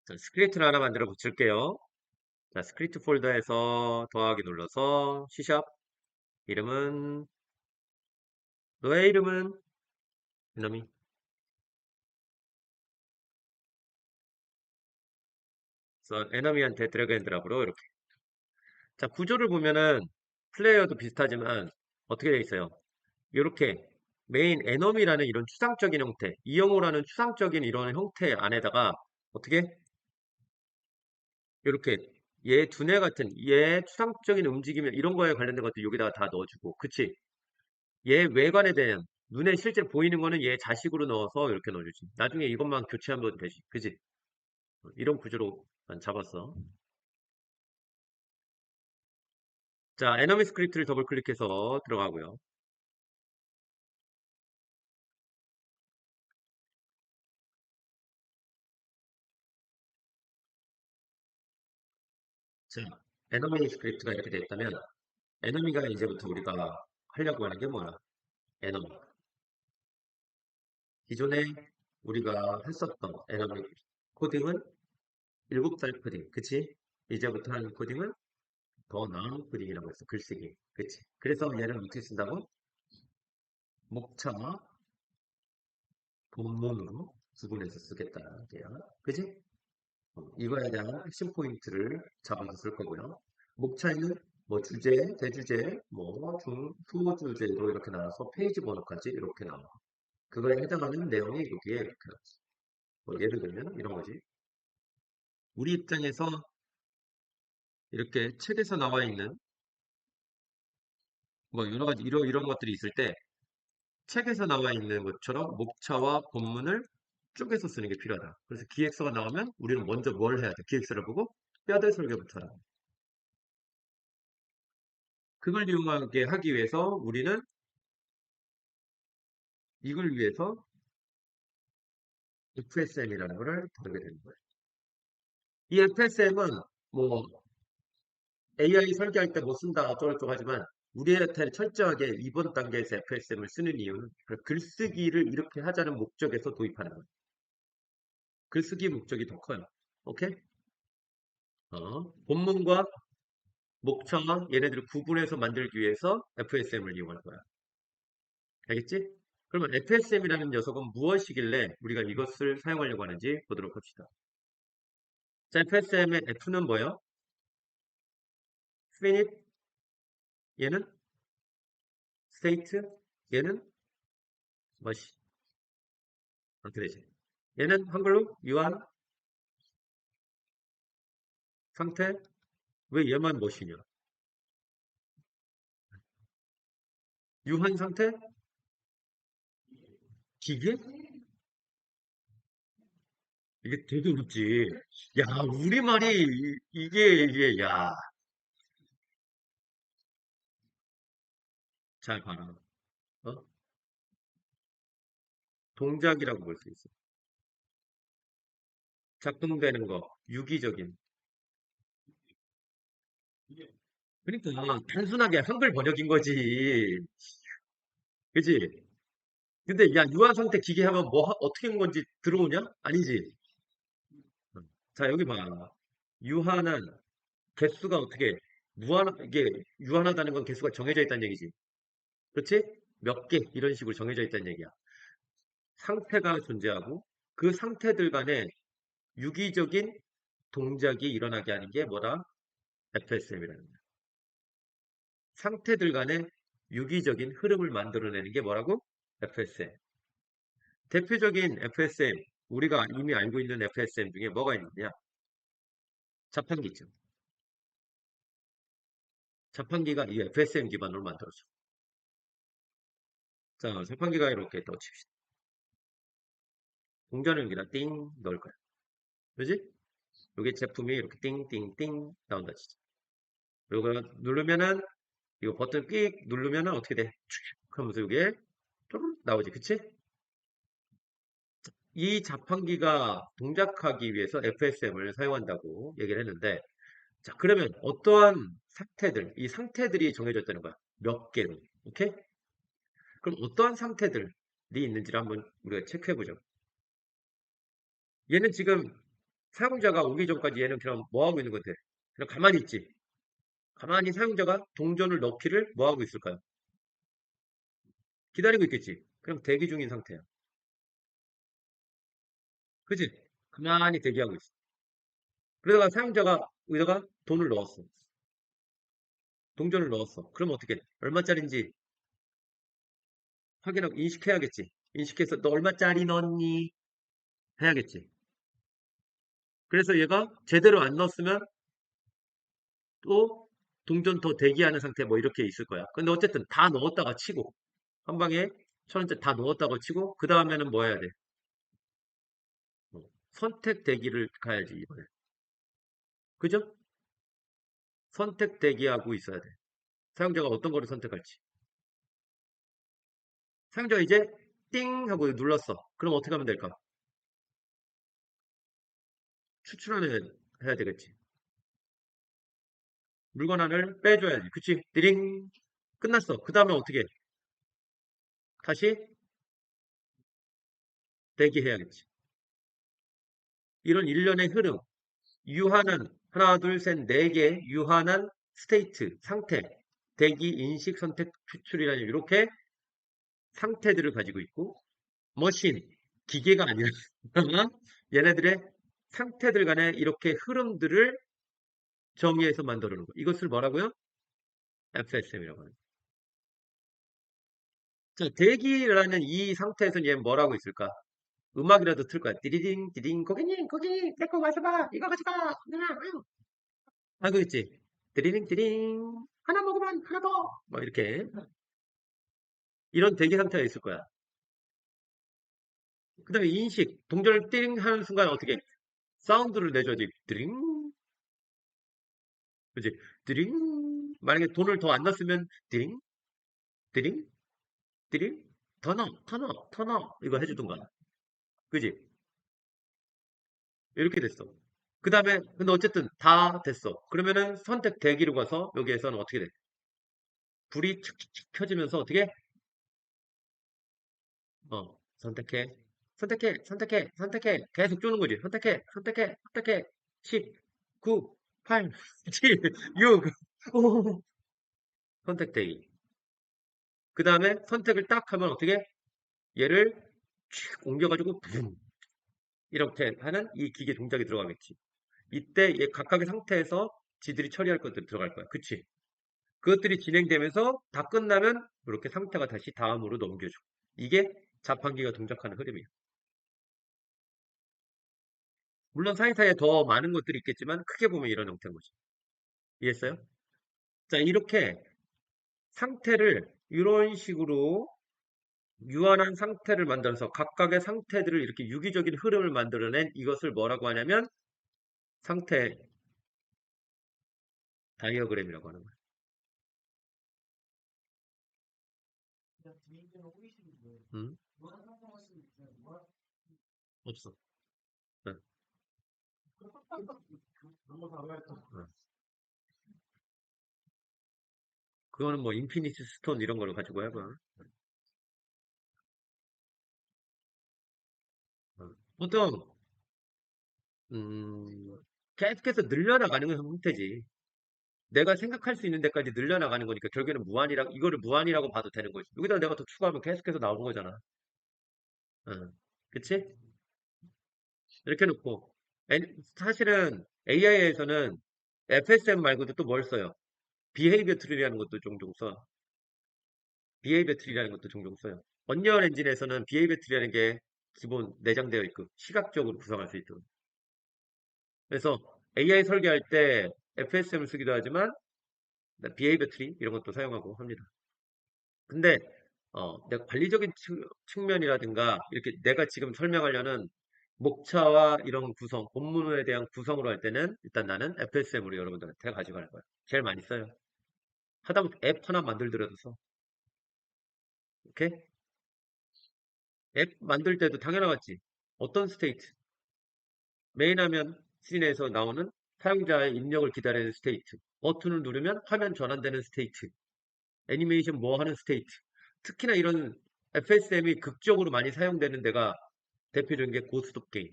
자, 스크립트를 하나 만들어 붙일게요. 자, 스크립트 폴더에서 더하기 눌러서 C샵 이름은 너의 이름은 이놈이. 그래서 에너미한테 드래그 앤 드랍으로 이렇게. 자, 구조를 보면은 플레이어도 비슷하지만 어떻게 되어 있어요? 이렇게 메인 에너미라는 이런 추상적인 형태, 이영호라는 추상적인 이런 형태 안에다가 어떻게 이렇게 얘 두뇌 같은 얘 추상적인 움직임 이런 거에 관련된 것도 여기다가 다 넣어주고, 그치? 얘 외관에 대한 눈에 실제 보이는 거는 얘 자식으로 넣어서 이렇게 넣어주지. 나중에 이것만 교체하면 되지. 그지? 이런 구조로 난 잡았어. 자, 에너미 스크립트를 더블 클릭해서 들어가고요. 자, 에너미 스크립트가 이렇게 됐다면 에너미가 이제부터 우리가 하려고 하는 게 뭐야? 에너미. 기존에 우리가 했었던 에너미 코딩은 7살 코딩. 그치? 이제부터 하는 코딩은 더 나은 코딩이라고 했어. 글쓰기. 그치? 그래서 얘를 어떻게 쓴다고? 목차와 본문으로 구분해서 쓰겠다는 게야. 그지? 이거에 대한 핵심 포인트를 잡아서 쓸 거고요. 목차에는 뭐 주제, 대주제, 뭐 중, 후주제로 이렇게 나와서 페이지 번호까지 이렇게 나와. 그거에 해당하는 내용이 여기에 이렇게 나왔어. 뭐 예를 들면 이런 거지. 우리 입장에서 이렇게 책에서 나와 있는 뭐 여러 가지 이런 것들이 있을 때 책에서 나와 있는 것처럼 목차와 본문을 쪼개서 쓰는 게 필요하다. 그래서 기획서가 나오면 우리는 먼저 뭘 해야 돼? 기획서를 보고 뼈대 설계부터 하라. 그걸 이용하게 하기 위해서 우리는 이걸 위해서 FSM이라는 거를 다루게 되는 거예요. 이 FSM은 뭐 AI 설계할 때 뭐 쓴다 어쩌고저쩌고 하지만 우리한테 철저하게 이번 단계에서 FSM을 쓰는 이유는 그 글쓰기를 이렇게 하자는 목적에서 도입하는 거예요. 글쓰기 목적이 더 커요. 오케이? 본문과 목차와 얘네들을 구분해서 만들기 위해서 FSM을 이용할 거야. 알겠지? 그러면 FSM이라는 녀석은 무엇이길래 우리가 이것을 사용하려고 하는지 보도록 합시다. 자, FSM의 F는 뭐예요? finite, 얘는 state, 얘는 뭐시? 어떻게 되지? 얘는 한글로 유한 상태? 왜 얘만 뭐시냐? 유한 상태? 기계? 이게 되게 어렵지. 야, 우리말이 이게 야, 잘 봐라. 어? 동작이라고 볼 수 있어. 작동되는 거, 유기적인. 그러니까 단순하게 한글 번역인 거지. 그지? 근데 야, 유한 상태 기계 하면 뭐 어떻게 한 건지 들어오냐? 아니지. 자, 여기 봐. 유한한 개수가 어떻게 이게 유한하다는 건 개수가 정해져 있다는 얘기지. 그렇지? 몇 개 이런 식으로 정해져 있다는 얘기야. 상태가 존재하고 그 상태들 간에 유기적인 동작이 일어나게 하는 게 뭐다? FSM이라는 거야. 상태들 간에 유기적인 흐름을 만들어내는 게 뭐라고? FSM. 대표적인 FSM, 우리가 이미 알고 있는 FSM 중에 뭐가 있느냐? 자판기 있죠. 자판기가 이 FSM 기반으로 만들어져. 자, 자판기가 이렇게 또 칩시다. 동전을 여기다 띵 넣을 거야. 그지? 여기 제품이 이렇게 띵띵띵 나온다 진짜. 이거 누르면은 이거 버튼 삑 누르면은 어떻게 돼? 쭉 하면서 이게 쪼르륵 나오지. 그치? 이 자판기가 동작하기 위해서 FSM을 사용한다고 얘기를 했는데 자, 그러면 어떠한 상태들, 이 상태들이 정해져 있다는 거야. 몇 개로. 오케이? 그럼 어떠한 상태들이 있는지를 한번 우리가 체크해 보죠. 얘는 지금 사용자가 오기 전까지 얘는 그냥 뭐 하고 있는 것 같아? 그냥 가만히 있지. 가만히 사용자가 동전을 넣기를 뭐 하고 있을까요? 기다리고 있겠지. 그냥 대기 중인 상태야. 그지? 가만히 대기하고 있어. 그러다가 사용자가 여기다가 돈을 넣었어. 동전을 넣었어. 그럼 어떻게? 얼마짜린지 확인하고 인식해야겠지. 인식해서 너 얼마짜리 넣었니? 해야겠지. 그래서 얘가 제대로 안 넣었으면 또 동전 더 대기하는 상태 뭐 이렇게 있을 거야. 근데 어쨌든 다 넣었다가 치고 한 방에 1,000원짜리 다 넣었다고 치고 그 다음에는 뭐 해야 돼? 어, 선택 대기를 가야지 이번에. 그죠? 선택 대기하고 있어야 돼. 사용자가 어떤 거를 선택할지. 사용자가 이제 띵 하고 눌렀어. 그럼 어떻게 하면 될까? 추출을 해야 되겠지. 물건 하나를 빼줘야지. 그치? 띠링. 끝났어. 그 다음에 어떻게 해? 다시 대기해야겠지. 이런 일련의 흐름. 유한한, 하나, 둘, 셋, 네 개, 유한한 스테이트, 상태, 대기, 인식, 선택, 추출이라는 이렇게 상태들을 가지고 있고, 머신, 기계가 아니라, 얘네들의 상태들 간의 이렇게 흐름들을 정의해서 만들어 놓은 거. 이것을 뭐라고요? FSM이라고 하는. 자, 대기라는 이 상태에서는 얘는 뭐라고 있을까? 음악이라도 틀 거야. 띠리딩, 띠딩, 고객님, 고객님, 내거 마셔봐. 이거 가져가. 하고 있지. 띠리딩, 띠링. 하나 먹으면 하나 더. 뭐 이렇게. 이런 대기 상태가 있을 거야. 그 다음에 인식. 동전을 띠링 하는 순간 어떻게? 사운드를 내줘야지. 띠링. 그지? 띠링. 만약에 돈을 더 안 넣었으면 띠링, 띠링, 띠링. 더 넣어, 더 넣어, 더 넣어. 이거 해주든가. 그지? 이렇게 됐어. 그 다음에, 근데 어쨌든 다 됐어. 그러면은 선택 대기로 가서 여기에서는 어떻게 돼? 불이 칙칙칙 켜지면서 어떻게? 선택해. 선택해, 선택해, 선택해. 계속 쪼는 거지. 선택해, 선택해, 선택해. 10, 9, 8, 7, 6, 5. 선택되기. 그 다음에 선택을 딱 하면 어떻게? 얘를 쭉 옮겨가지고 붐 이렇게 하는 이 기계 동작이 들어가겠지. 이때 얘 각각의 상태에서 지들이 처리할 것들이 들어갈 거야. 그치? 그것들이 진행되면서 다 끝나면 이렇게 상태가 다시 다음으로 넘겨줘. 이게 자판기가 동작하는 흐름이에요. 물론 사이사이에 더 많은 것들이 있겠지만 크게 보면 이런 형태인 거죠. 이해했어요? 자, 이렇게 상태를 이런 식으로 유한한 상태를 만들어서 각각의 상태들을 이렇게 유기적인 흐름을 만들어낸 이것을 뭐라고 하냐면 상태 다이어그램이라고 하는 거예요. 음? 없어. 네. 네. 그거는 뭐 인피니티 스톤 이런 거를 가지고 해봐. 보통 음, 계속해서 늘려나가는 건 형태지. 내가 생각할 수 있는 데까지 늘려나가는 거니까 결국에는 무한이라고 이거를 무한이라고 봐도 되는 거지. 여기다 내가 더 추가하면 계속해서 나오는 거잖아. 그치? 이렇게 놓고 사실은 AI에서는 FSM 말고도 또 뭘 써요? 비헤이비어 트리라는 것도 종종 써. 비헤이비어 트리라는 것도 종종 써요. 언리얼 엔진에서는 비헤이비어 트리라는 게 기본 내장되어 있고 시각적으로 구성할 수 있도록. 그래서 AI 설계할 때 FSM을 쓰기도 하지만 비헤이비어 트리 이런 것도 사용하고 합니다. 근데 내가 관리적인 측면이라든가 이렇게 내가 지금 설명하려는 목차와 이런 구성, 본문에 대한 구성으로 할 때는 일단 나는 FSM으로 여러분들한테 가져갈 거야. 제일 많이 써요. 하다못해 앱 하나 만들더라도 써. 오케이? 앱 만들 때도 당연하겠지. 어떤 스테이트? 메인 화면 씬에서 나오는 사용자의 입력을 기다리는 스테이트. 버튼을 누르면 화면 전환되는 스테이트. 애니메이션 뭐 하는 스테이트. 특히나 이런 FSM이 극적으로 많이 사용되는 데가 대표적인 게 고스톱 게임.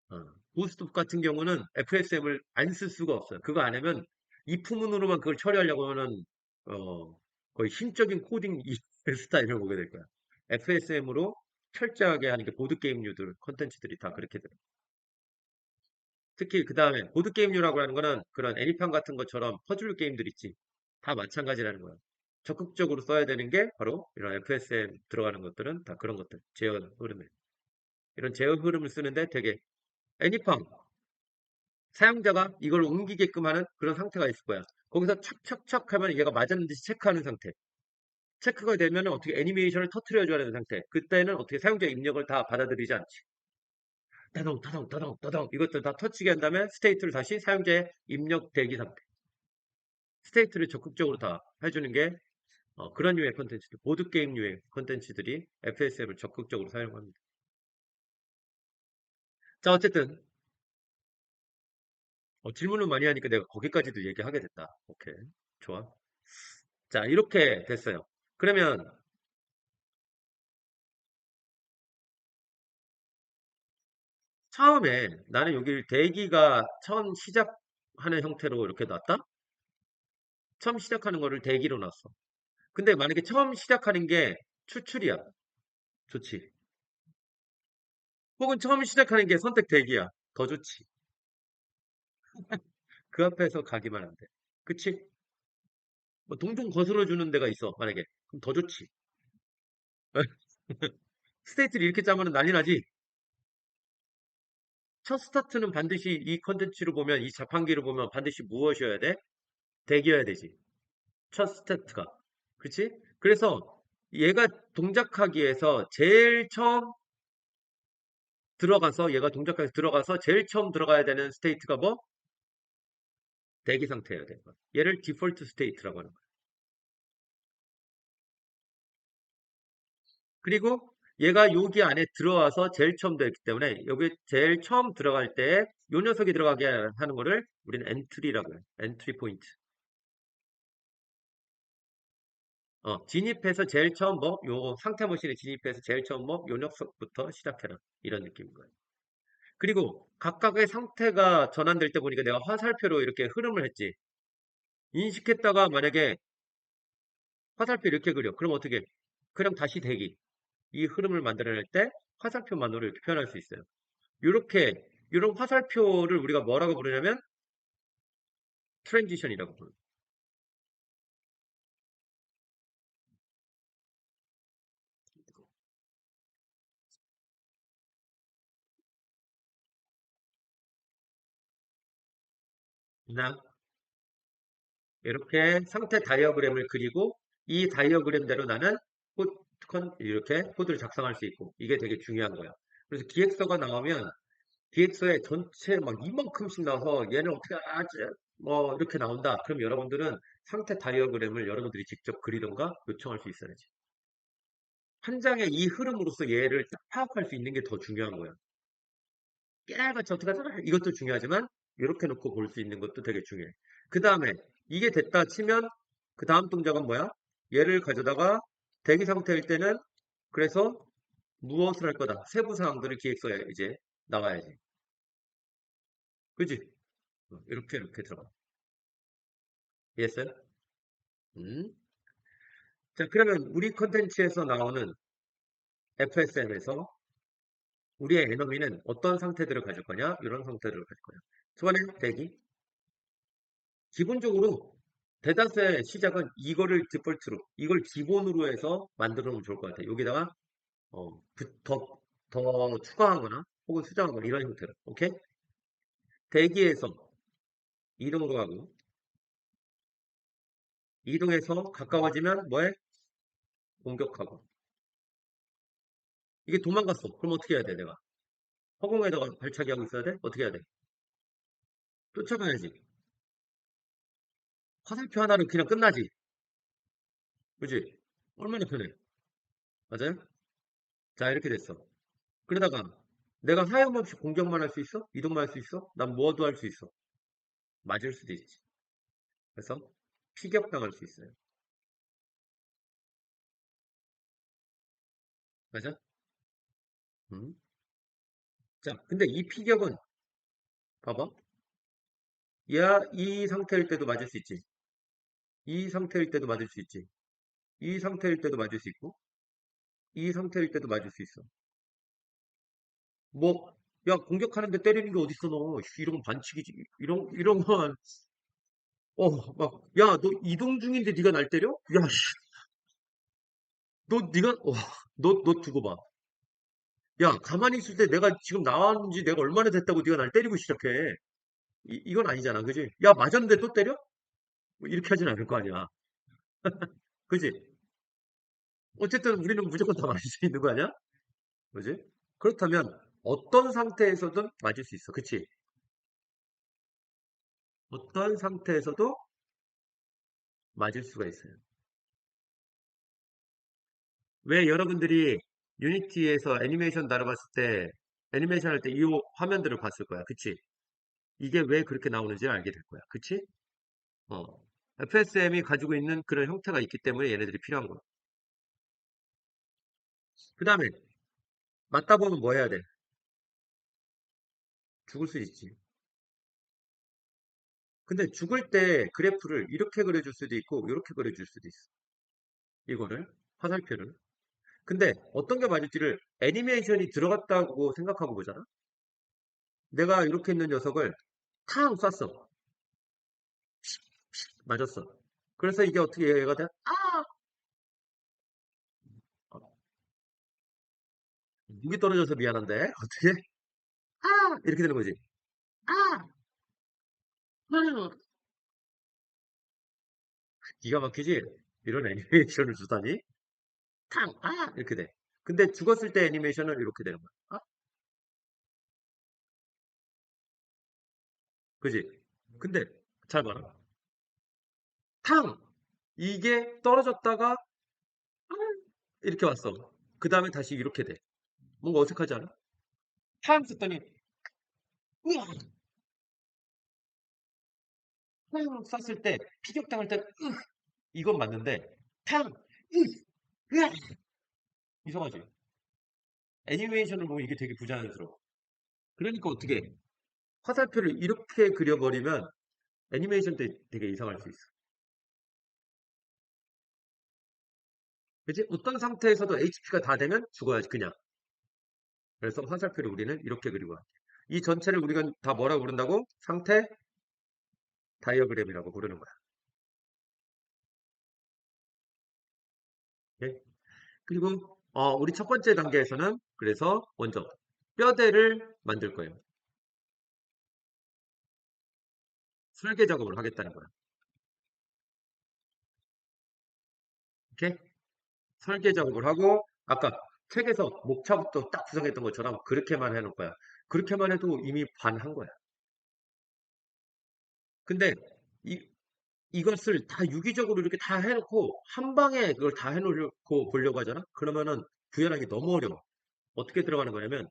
어. 보스톱 같은 경우는 FSM을 안 쓸 수가 없어요. 그거 안 하면 이프문으로만 그걸 처리하려고 하면은 거의 신적인 코딩 이 스타일을 보게 될 거야. FSM으로 철저하게 하는 게 보드게임류들, 콘텐츠들이 다 그렇게 돼. 특히 그 다음에 보드게임류라고 하는 거는 그런 애니팡 같은 것처럼 퍼즐 게임들 있지. 다 마찬가지라는 거야. 적극적으로 써야 되는 게 바로 이런 FSM 들어가는 것들은 다 그런 것들. 제어 흐름에. 이런 제어 흐름을 쓰는데 되게 애니팡 사용자가 이걸 옮기게끔 하는 그런 상태가 있을 거야. 거기서 척척척 하면 얘가 맞았는지 체크하는 상태. 체크가 되면 어떻게 애니메이션을 터트려줘야 되는 상태. 그때는 어떻게 사용자 입력을 다 받아들이지 않지. 따동, 따동, 따동, 따동. 이것들 다 터치게 한 다음에 스테이트를 다시 사용자의 입력 대기 상태. 스테이트를 적극적으로 다 해주는 게 그런 류의 컨텐츠들, 보드게임 류의 컨텐츠들이 FSM을 적극적으로 사용합니다. 자, 어쨌든 질문을 많이 하니까 내가 거기까지도 얘기하게 됐다. 오케이. 좋아. 자, 이렇게 됐어요. 그러면 처음에 나는 여기를 대기가 처음 시작하는 형태로 이렇게 놨다? 처음 시작하는 거를 대기로 놨어. 근데 만약에 처음 시작하는 게 추출이야. 좋지. 혹은 처음 시작하는 게 선택 대기야. 더 좋지. 그 앞에서 가기만 하면 돼. 그치? 뭐 동종 거스러 주는 데가 있어. 만약에. 그럼 더 좋지. 스테이트를 이렇게 짜면 난리 나지? 첫 스타트는 반드시 이 컨텐츠로 보면, 이 자판기로 보면 반드시 무엇이어야 돼? 대기여야 되지. 첫 스타트가. 그치? 그래서 얘가 동작하기에서 제일 처음 들어가서, 얘가 동작하기 들어가서 제일 처음 들어가야 되는 스테이트가 뭐? 대기 상태여야 돼. 얘를 디폴트 스테이트라고 하는 거야. 그리고 얘가 여기 안에 들어와서 제일 처음 되기 때문에 여기 제일 처음 들어갈 때 요 녀석이 들어가게 하는 거를 우리는 엔트리라고 해요. 엔트리 포인트. 진입해서 제일 처음 뭐, 요 상태 머신에 진입해서 제일 처음 뭐, 요 녀석부터 시작해라. 이런 느낌인 거예요. 그리고 각각의 상태가 전환될 때 보니까 내가 화살표로 이렇게 흐름을 했지. 인식했다가 만약에 화살표 이렇게 그려. 그럼 어떻게? 그냥 다시 대기. 이 흐름을 만들어낼 때 화살표만으로 이렇게 표현할 수 있어요. 이렇게 이런 화살표를 우리가 뭐라고 부르냐면 트랜지션이라고 부르요. 그냥 이렇게 상태 다이어그램을 그리고 이 다이어그램대로 나는 이렇게 코드를 작성할 수 있고 이게 되게 중요한 거야. 그래서 기획서가 나오면 기획서에 전체 막 이만큼씩 나와서 얘는 어떻게 하지? 뭐 이렇게 나온다. 그럼 여러분들은 상태 다이어그램을 여러분들이 직접 그리던가 요청할 수 있어야지. 한 장의 이 흐름으로서 얘를 딱 파악할 수 있는 게 더 중요한 거야. 깨알같이 어떻게 하잖아. 이것도 중요하지만 이렇게 놓고 볼 수 있는 것도 되게 중요해. 그 다음에 이게 됐다 치면 그 다음 동작은 뭐야? 얘를 가져다가 대기 상태일 때는 그래서 무엇을 할 거다. 세부 사항들을 기획서에 이제 나와야지. 그지? 이렇게 들어가. 이해했어요? 음. 자, 그러면 우리 컨텐츠에서 나오는 FSM에서 우리의 에너미는 어떤 상태들을 가질 거냐? 이런 상태들을 가질 거냐. 초반에 대기. 기본적으로 대다수의 시작은 이거를 디폴트로, 이걸 기본으로 해서 만들어 놓으면 좋을 것 같아요. 여기다가, 더 추가하거나, 혹은 수정하거나, 이런 형태로. 오케이? 대기에서 이동으로 가고, 이동해서 가까워지면 뭐해? 공격하고. 이게 도망갔어. 그럼 어떻게 해야 돼, 내가? 허공에다가 발차기 하고 있어야 돼? 어떻게 해야 돼? 쫓아가야지. 화살표 하나로 그냥 끝나지. 그지? 얼마나 편해. 맞아요? 자, 이렇게 됐어. 그러다가 내가 하염없이 공격만 할 수 있어? 이동만 할 수 있어? 난 뭐도 할 수 있어. 맞을 수도 있지. 그래서 피격당할 수 있어요. 맞아? 음. 자, 근데 이 피격은 봐봐. 야, 이 상태일 때도 맞을 수 있지. 이 상태일 때도 맞을 수 있지. 이 상태일 때도 맞을 수 있고, 이 상태일 때도 맞을 수 있어. 뭐, 야, 공격하는데 때리는 게 어딨어, 너. 씨, 이런 건 반칙이지. 이런 건, 막, 야, 너 이동 중인데 네가 날 때려? 야, 씨, 너 두고 봐. 야, 가만히 있을 때 내가 지금 나왔는지 내가 얼마나 됐다고 네가 날 때리고 시작해. 이건 아니잖아, 그지? 야, 맞았는데 또 때려? 뭐 이렇게 하진 않을 거 아니야. 그지? 어쨌든 우리는 무조건 다 맞을 수 있는 거 아니야? 그지? 그렇다면 어떤 상태에서든 맞을 수 있어. 그치? 어떤 상태에서도 맞을 수가 있어요. 왜 여러분들이 유니티에서 애니메이션 다뤄봤을 때 애니메이션 할 때 이 화면들을 봤을 거야. 그치? 이게 왜 그렇게 나오는지 알게 될 거야. 그치? 어. FSM이 가지고 있는 그런 형태가 있기 때문에 얘네들이 필요한 거야. 그 다음에 맞다 보면 뭐 해야 돼? 죽을 수 있지. 근데 죽을 때 그래프를 이렇게 그려줄 수도 있고 이렇게 그려줄 수도 있어. 이거를 화살표를. 근데 어떤 게 맞을지를 애니메이션이 들어갔다고 생각하고 보잖아. 내가 이렇게 있는 녀석을 탕 쐈어. 맞았어. 그래서 이게 어떻게 얘가 돼? 어, 무기 떨어져서 미안한데 어떻게? 이렇게 되는 거지. 아! 기가 막히지? 이런 애니메이션을 주다니? 탕! 이렇게 돼. 근데 죽었을 때 애니메이션은 이렇게 되는 거야. 그지? 근데 잘 봐라. 탕! 이게 떨어졌다가 이렇게 왔어. 그 다음에 다시 이렇게 돼. 뭔가 어색하지 않아? 탕! 썼더니 으악! 탕! 쐈을 때 피격당할 때 이건 맞는데 탕! 으악! 이상하지? 애니메이션을 보면 이게 되게 부자연스러워. 그러니까 어떻게 해? 화살표를 이렇게 그려버리면 애니메이션 때 되게 이상할 수 있어. 그치? 어떤 상태에서도 HP가 다 되면 죽어야지, 그냥. 그래서 화살표를 우리는 이렇게 그리고 와. 이 전체를 우리가 다 뭐라고 부른다고? 상태 다이어그램이라고 부르는 거야. 예? 그리고 우리 첫 번째 단계에서는 그래서 먼저 뼈대를 만들 거예요. 설계 작업을 하겠다는 거야. 이렇게 설계 작업을 하고 아까 책에서 목차부터 딱 구성했던 것처럼 그렇게만 해놓을 거야. 그렇게만 해도 이미 반한 거야. 근데 이, 이것을 다 유기적으로 이렇게 다 해놓고 한 방에 그걸 다 해놓고 보려고 하잖아? 그러면은 구현하기 너무 어려워. 어떻게 들어가는 거냐면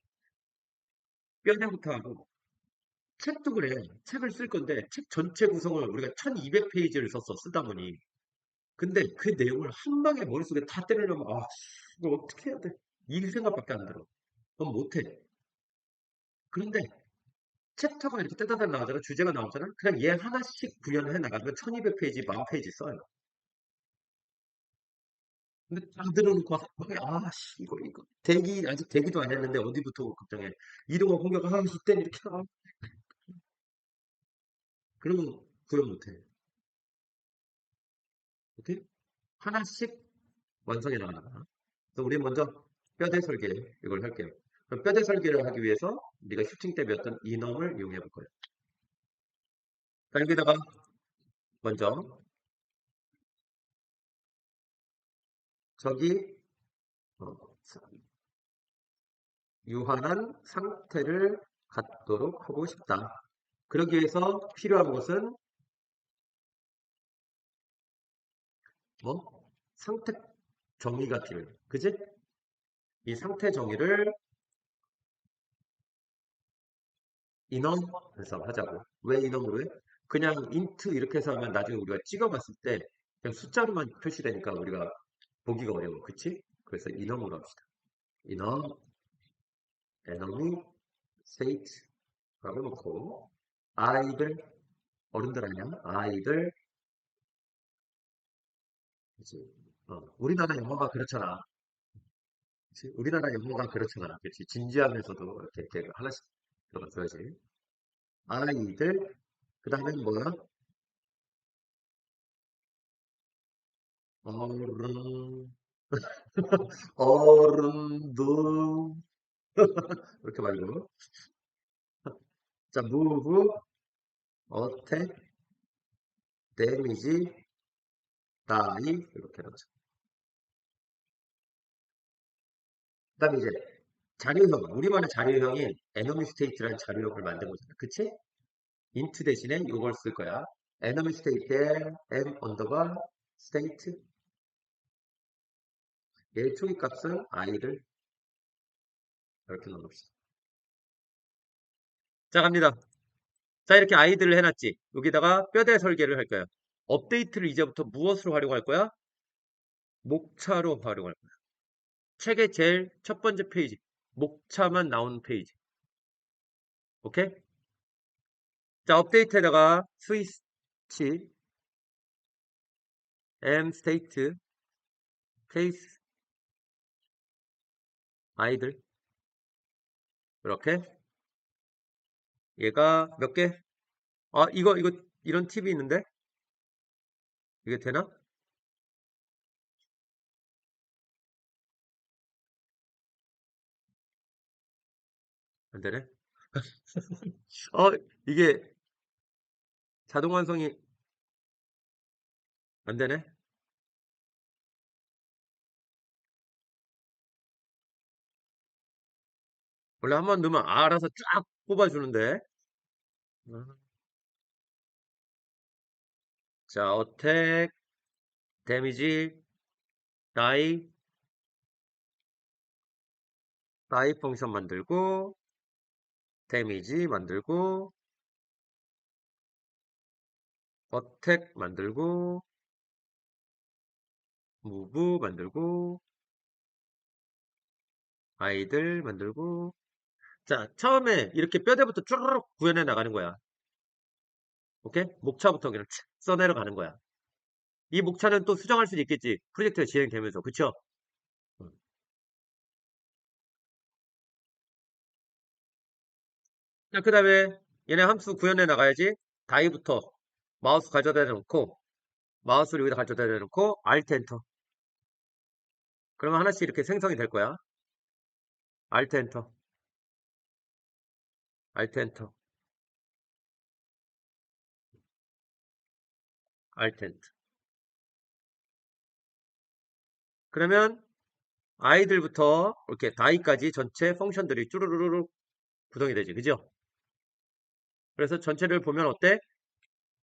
뼈대부터 하고 책도 그래. 책을 쓸 건데 책 전체 구성을 우리가 1200페이지를 썼어. 쓰다 보니. 근데 그 내용을 한 방에 머릿속에 다 때리려면 이거 어떻게 해야 돼? 이 생각밖에 안 들어. 그건 못해. 그런데 챕터가 이렇게 떼다가 나가잖아. 주제가 나오잖아. 그냥 얘 하나씩 구현해 나가면 1200페이지, 10,000페이지 써요. 근데 다 들어놓고 와서 이거 대기 아직 대기도 안 했는데 어디부터 걱정해. 이동호 공격 이땐 이렇게 그러면 구현 못해. 오케이? 하나씩 완성해 나가는 거야. 그래서 우리 먼저 뼈대 설계 이걸 할게요. 그럼 뼈대 설계를 하기 위해서 우리가 슈팅 때 배웠던 이넘을 이용해 볼 거예요. 자, 여기다가 먼저 저기 어, 유한한 상태를 갖도록 하고 싶다. 그러기 위해서 필요한 것은 뭐? 상태 정의가 필요해. 그지? 이 상태 정의를 인원해서 하자고. 왜 인원으로 해? 그냥 인트 이렇게 해서 하면 나중에 우리가 찍어봤을 때 그냥 숫자로만 표시되니까 우리가 보기가 어려워. 그치? 그래서 인원으로 합시다. 인원, 에너미, state라고 놓고 아이들 어른들 아니야? 아이들 그치? 우리나라 영어가 그렇잖아. 그치? 우리나라 영어가 그렇잖아. 그치? 진지하면서도 이렇게 하나씩 들어갔어야지. 아이들 그 다음에 뭐야? 어른 어른들 이렇게 말고 자 move attack damage die 이렇게 넣자. 그 다음에 이제 자료형 우리만의 자료형이 enemy state라는 자료형을 만든 거잖아. 그치? int 대신에 이걸 쓸 거야. enemy state에 m 언더바 state 얘의 초기 값은 i를 이렇게 넣어봅시다. 자 갑니다. 자 이렇게 아이들을 해놨지. 여기다가 뼈대 설계를 할 거야. 업데이트를 이제부터 무엇으로 활용할 거야? 목차로 활용할 거야. 책의 제일 첫 번째 페이지. 목차만 나오는 페이지. 오케이? 자 업데이트에다가 스위치 m state case 아이들 이렇게 얘가 몇 개? 아 이거 이런 팁이 있는데 이게 되나? 안 되네. 어 이게 자동 완성이 안 되네. 원래 한 번 넣으면 알아서 쫙 뽑아주는데. 음. 자, 어택, 데미지, 다이, 다이 펑션 만들고, 데미지 만들고, 어택 만들고, 무브 만들고, 아이들 만들고. 자, 처음에 이렇게 뼈대부터 쭈르륵 구현해 나가는 거야. 오케이? 목차부터 그냥 촥 써내려가는 거야. 이 목차는 또 수정할 수도 있겠지. 프로젝트가 진행되면서. 그쵸? 음. 자, 그 다음에 얘네 함수 구현해 나가야지. 다이부터 마우스 가져다 놓고, 마우스를 여기다 가져다 놓고, Alt 엔터. 그러면 하나씩 이렇게 생성이 될 거야. Alt 엔터, Alt 엔터, Alt 엔터. 그러면 아이들부터 이렇게 다이까지 전체 펑션들이 쭈루루루 구성이 되지. 그죠? 그래서 전체를 보면 어때?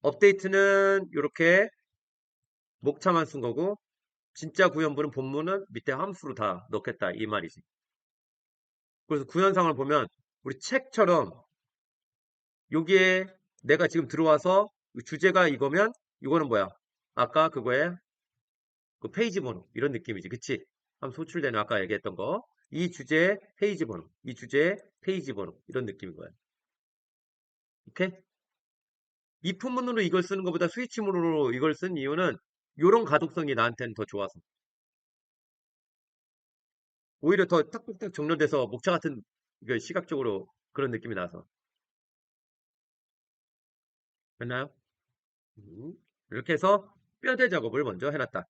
업데이트는 이렇게 목차만 쓴 거고, 진짜 구현부는 본문은 밑에 함수로 다 넣겠다. 이 말이지. 그래서 구현상을 보면 우리 책처럼 여기에 내가 지금 들어와서 주제가 이거면 이거는 뭐야? 아까 그거에 그 페이지 번호 이런 느낌이지. 그치? 함수 호출되는 아까 얘기했던 거. 이 주제의 페이지 번호, 이 주제의 페이지 번호 이런 느낌인 거야. 오케이? 이 품문으로 이걸 쓰는 것보다 스위치문으로 이걸 쓴 이유는 이런 가독성이 나한테는 더 좋아서. 오히려 더 탁탁탁 정렬돼서 목차 같은 이거 시각적으로 그런 느낌이 나서. 됐나요? 음. 이렇게 해서 뼈대 작업을 먼저 해놨다.